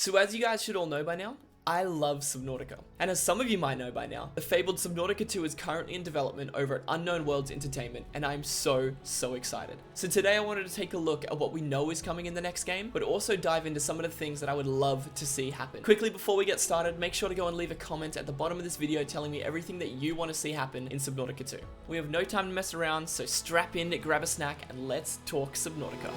So as you guys should all know by now, I love Subnautica. And as some of you might know by now, the fabled Subnautica 2 is currently in development over at Unknown Worlds Entertainment, and I'm so excited. So today I wanted to take a look at what we know is coming in the next game, but also dive into some of the things that I would love to see happen. Quickly before we get started, make sure to go and leave a comment at the bottom of this video telling me everything that you want to see happen in Subnautica 2. We have no time to mess around, so strap in, grab a snack, and let's talk Subnautica.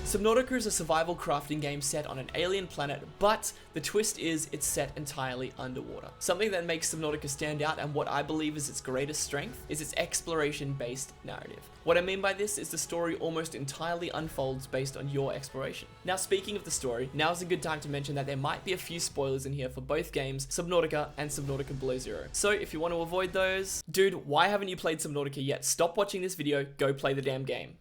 Subnautica is a survival crafting game set on an alien planet, but the twist is it's set entirely underwater. Something that makes Subnautica stand out and what I believe is its greatest strength is its exploration-based narrative. What I mean by this is the story almost entirely unfolds based on your exploration. Now speaking of the story, now's a good time to mention that there might be a few spoilers in here for both games, Subnautica and Subnautica Below Zero. So if you want to avoid those, dude, why haven't you played Subnautica yet? Stop watching this video, go play the damn game.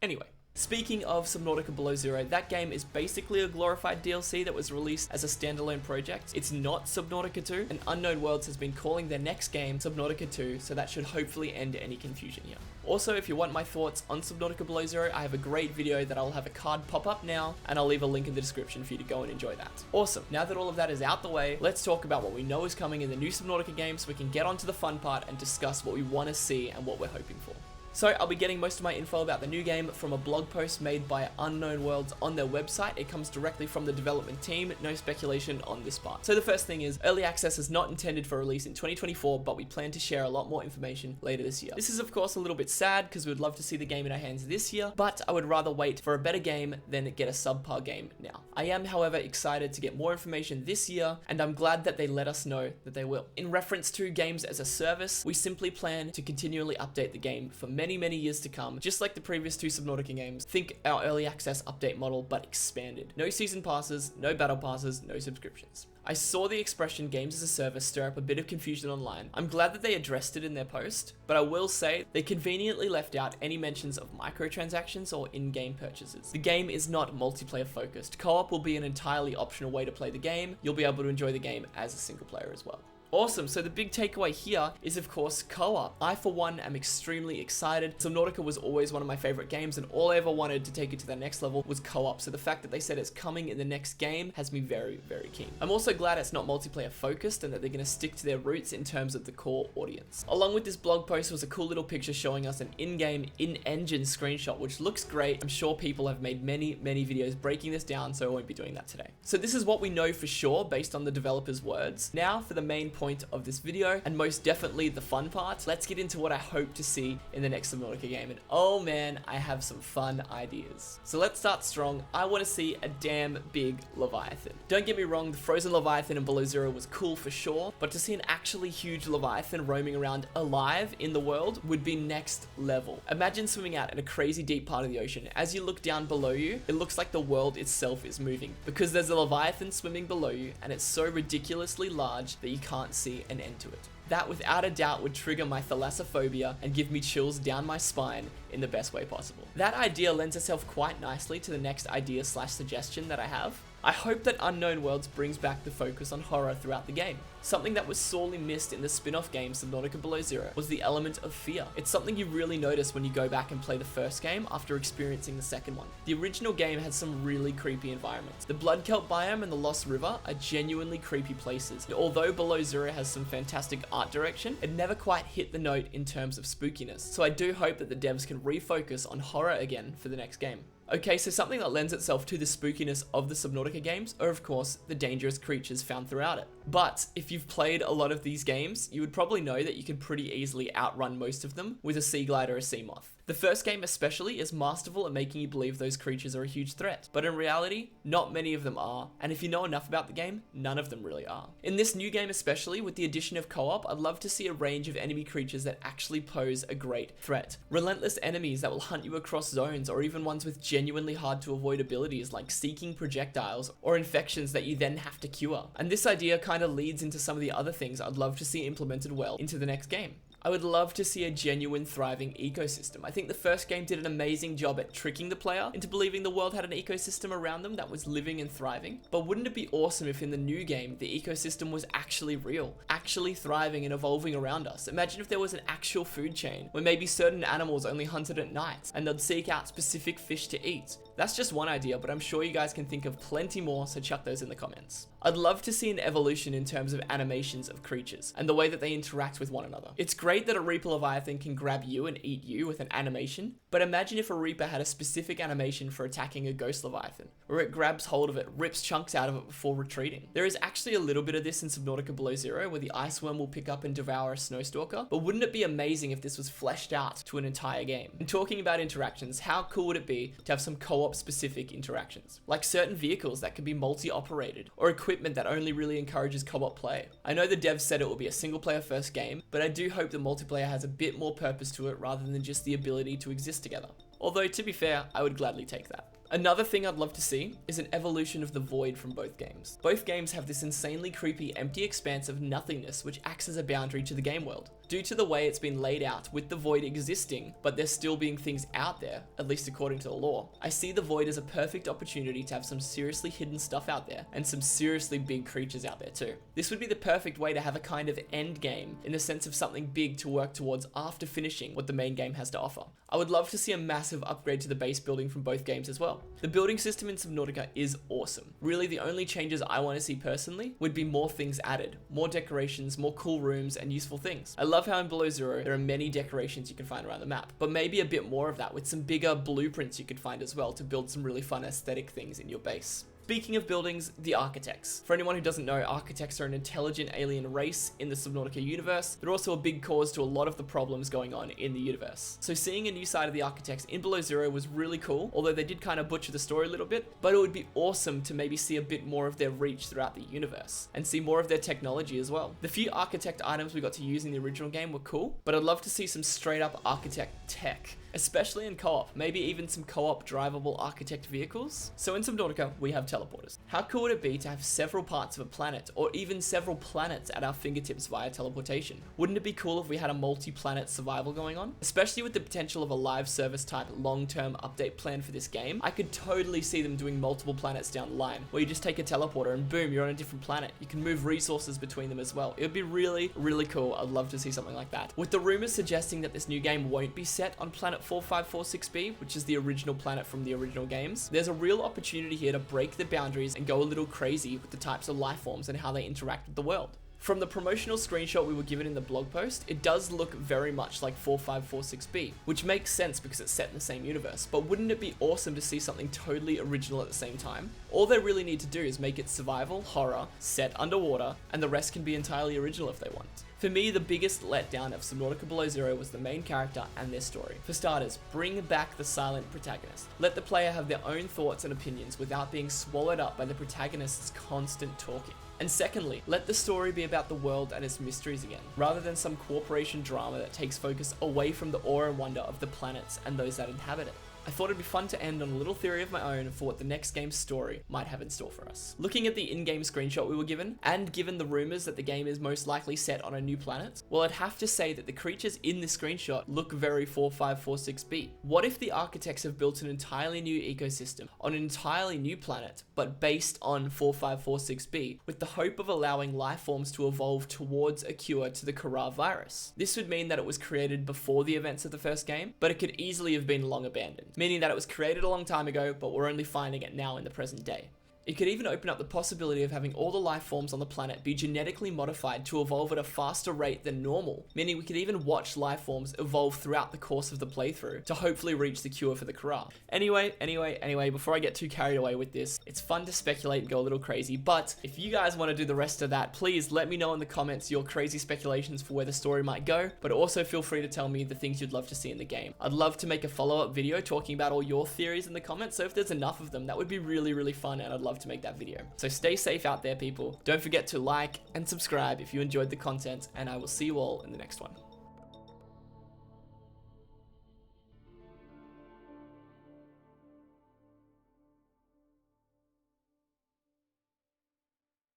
Anyway. Speaking of Subnautica Below Zero, that game is basically a glorified DLC that was released as a standalone project. It's not Subnautica 2, and Unknown Worlds has been calling their next game Subnautica 2, so that should hopefully end any confusion here. Also, if you want my thoughts on Subnautica Below Zero, I have a great video that I'll have a card pop up now, and I'll leave a link in the description for you to go and enjoy that. Awesome, now that all of that is out the way, let's talk about what we know is coming in the new Subnautica game so we can get on to the fun part and discuss what we want to see and what we're hoping for. So I'll be getting most of my info about the new game from a blog post made by Unknown Worlds on their website. It comes directly from the development team, no speculation on this part. So the first thing is, early access is not intended for release in 2024, but we plan to share a lot more information later this year. This is of course a little bit sad because we would love to see the game in our hands this year, but I would rather wait for a better game than get a subpar game now. I am, however, excited to get more information this year, and I'm glad that they let us know that they will. In reference to games as a service, we simply plan to continually update the game for many years to come, just like the previous two Subnautica games. Think our early access update model, but expanded. No season passes, no battle passes, no subscriptions. I saw the expression games as a service stir up a bit of confusion online. I'm glad that they addressed it in their post, but I will say they conveniently left out any mentions of microtransactions or in-game purchases. The game is not multiplayer focused. Co-op will be an entirely optional way to play the game. You'll be able to enjoy the game as a single player as well. Awesome, so the big takeaway here is of course co-op. I for one am extremely excited. Subnautica was always one of my favorite games and all I ever wanted to take it to the next level was co-op. So the fact that they said it's coming in the next game has me very keen. I'm also glad it's not multiplayer focused and that they're going to stick to their roots in terms of the core audience. Along with this blog post was a cool little picture showing us an in-game, in-engine screenshot, which looks great. I'm sure people have made many videos breaking this down, so I won't be doing that today. So this is what we know for sure based on the developers' words. Now for the main point of this video, and most definitely the fun part, let's get into what I hope to see in the next Subnautica game. And oh man, I have some fun ideas. So let's start strong. I want to see a damn big Leviathan. Don't get me wrong, the frozen Leviathan in Below Zero was cool for sure, but to see an actually huge Leviathan roaming around alive in the world would be next level. Imagine swimming out in a crazy deep part of the ocean. As you look down below you, it looks like the world itself is moving because there's a Leviathan swimming below you and it's so ridiculously large that you can't see an end to it. That without a doubt would trigger my thalassophobia and give me chills down my spine in the best way possible. That idea lends itself quite nicely to the next idea / suggestion that I have. I hope that Unknown Worlds brings back the focus on horror throughout the game. Something that was sorely missed in the spin-off game Subnautica Below Zero was the element of fear. It's something you really notice when you go back and play the first game after experiencing the second one. The original game had some really creepy environments. The Blood Kelp biome and the Lost River are genuinely creepy places. Although Below Zero has some fantastic art direction, it never quite hit the note in terms of spookiness. So I do hope that the devs can refocus on horror again for the next game. Okay, so something that lends itself to the spookiness of the Subnautica games are of course the dangerous creatures found throughout it. But if you've played a lot of these games, you would probably know that you can pretty easily outrun most of them with a sea glide or a sea moth. The first game especially is masterful at making you believe those creatures are a huge threat, but in reality, not many of them are, and if you know enough about the game, none of them really are. In this new game especially, with the addition of co-op, I'd love to see a range of enemy creatures that actually pose a great threat. Relentless enemies that will hunt you across zones, or even ones with genuinely hard to avoid abilities like seeking projectiles or infections that you then have to cure. And this idea kind of leads into some of the other things I'd love to see implemented well into the next game. I would love to see a genuine thriving ecosystem. I think the first game did an amazing job at tricking the player into believing the world had an ecosystem around them that was living and thriving. But wouldn't it be awesome if in the new game, the ecosystem was actually real, actually thriving and evolving around us? Imagine if there was an actual food chain where maybe certain animals only hunted at night and they'd seek out specific fish to eat. That's just one idea, but I'm sure you guys can think of plenty more, so chuck those in the comments. I'd love to see an evolution in terms of animations of creatures and the way that they interact with one another. It's great that a Reaper Leviathan can grab you and eat you with an animation, but imagine if a Reaper had a specific animation for attacking a Ghost Leviathan, where it grabs hold of it, rips chunks out of it before retreating. There is actually a little bit of this in Subnautica Below Zero, where the Ice Worm will pick up and devour a Snowstalker, but wouldn't it be amazing if this was fleshed out to an entire game? And talking about interactions, how cool would it be to have some co-op specific interactions? Like certain vehicles that could be multi-operated, or equipment that only really encourages co-op play. I know the devs said it will be a single player first game, but I do hope the multiplayer has a bit more purpose to it rather than just the ability to exist together. Although, to be fair, I would gladly take that. Another thing I'd love to see is an evolution of the void from both games. Both games have this insanely creepy, empty expanse of nothingness which acts as a boundary to the game world. Due to the way it's been laid out, with the void existing, but there still being things out there, at least according to the lore, I see the void as a perfect opportunity to have some seriously hidden stuff out there, and some seriously big creatures out there too. This would be the perfect way to have a kind of end game, in the sense of something big to work towards after finishing what the main game has to offer. I would love to see a massive upgrade to the base building from both games as well. The building system in Subnautica is awesome. Really, the only changes I want to see personally would be more things added, more decorations, more cool rooms, and useful things. I love how in Below Zero there are many decorations you can find around the map, but maybe a bit more of that with some bigger blueprints you could find as well to build some really fun aesthetic things in your base. Speaking of buildings, the Architects. For anyone who doesn't know, Architects are an intelligent alien race in the Subnautica universe. They're also a big cause to a lot of the problems going on in the universe. So seeing a new side of the Architects in Below Zero was really cool, although they did kind of butcher the story a little bit, but it would be awesome to maybe see a bit more of their reach throughout the universe, and see more of their technology as well. The few Architect items we got to use in the original game were cool, but I'd love to see some straight up Architect tech, especially in co-op, maybe even some co-op drivable Architect vehicles. So in Subnautica, we have teleporters. How cool would it be to have several parts of a planet, or even several planets at our fingertips via teleportation? Wouldn't it be cool if we had a multi-planet survival going on? Especially with the potential of a live service type long-term update plan for this game, I could totally see them doing multiple planets down the line, where you just take a teleporter and boom, you're on a different planet. You can move resources between them as well. It would be really, really cool. I'd love to see something like that. With the rumors suggesting that this new game won't be set on planet 4546b, which is the original planet from the original games, there's a real opportunity here to break the boundaries and go a little crazy with the types of life forms and how they interact with the world. From the promotional screenshot we were given in the blog post, it does look very much like 4546b, which makes sense because it's set in the same universe, but wouldn't it be awesome to see something totally original at the same time? All they really need to do is make it survival, horror, set underwater, and the rest can be entirely original if they want. For me, the biggest letdown of Subnautica Below Zero was the main character and their story. For starters, bring back the silent protagonist. Let the player have their own thoughts and opinions without being swallowed up by the protagonist's constant talking. And secondly, let the story be about the world and its mysteries again, rather than some corporation drama that takes focus away from the awe and wonder of the planets and those that inhabit it. I thought it'd be fun to end on a little theory of my own for what the next game's story might have in store for us. Looking at the in-game screenshot we were given, and given the rumors that the game is most likely set on a new planet, well, I'd have to say that the creatures in this screenshot look very 4546b. What if the Architects have built an entirely new ecosystem on an entirely new planet, but based on 4546b, with the hope of allowing life forms to evolve towards a cure to the Kharaa virus? This would mean that it was created before the events of the first game, but it could easily have been long abandoned, meaning that it was created a long time ago, but we're only finding it now in the present day. It could even open up the possibility of having all the life forms on the planet be genetically modified to evolve at a faster rate than normal, meaning we could even watch life forms evolve throughout the course of the playthrough to hopefully reach the cure for the Kharaa. Anyway, before I get too carried away with this, it's fun to speculate and go a little crazy, but if you guys want to do the rest of that, please let me know in the comments your crazy speculations for where the story might go, but also feel free to tell me the things you'd love to see in the game. I'd love to make a follow-up video talking about all your theories in the comments, so if there's enough of them, that would be really, really fun, and I'd love to make that video. So stay safe out there, people. Don't forget to like and subscribe if you enjoyed the content, and I will see you all in the next one.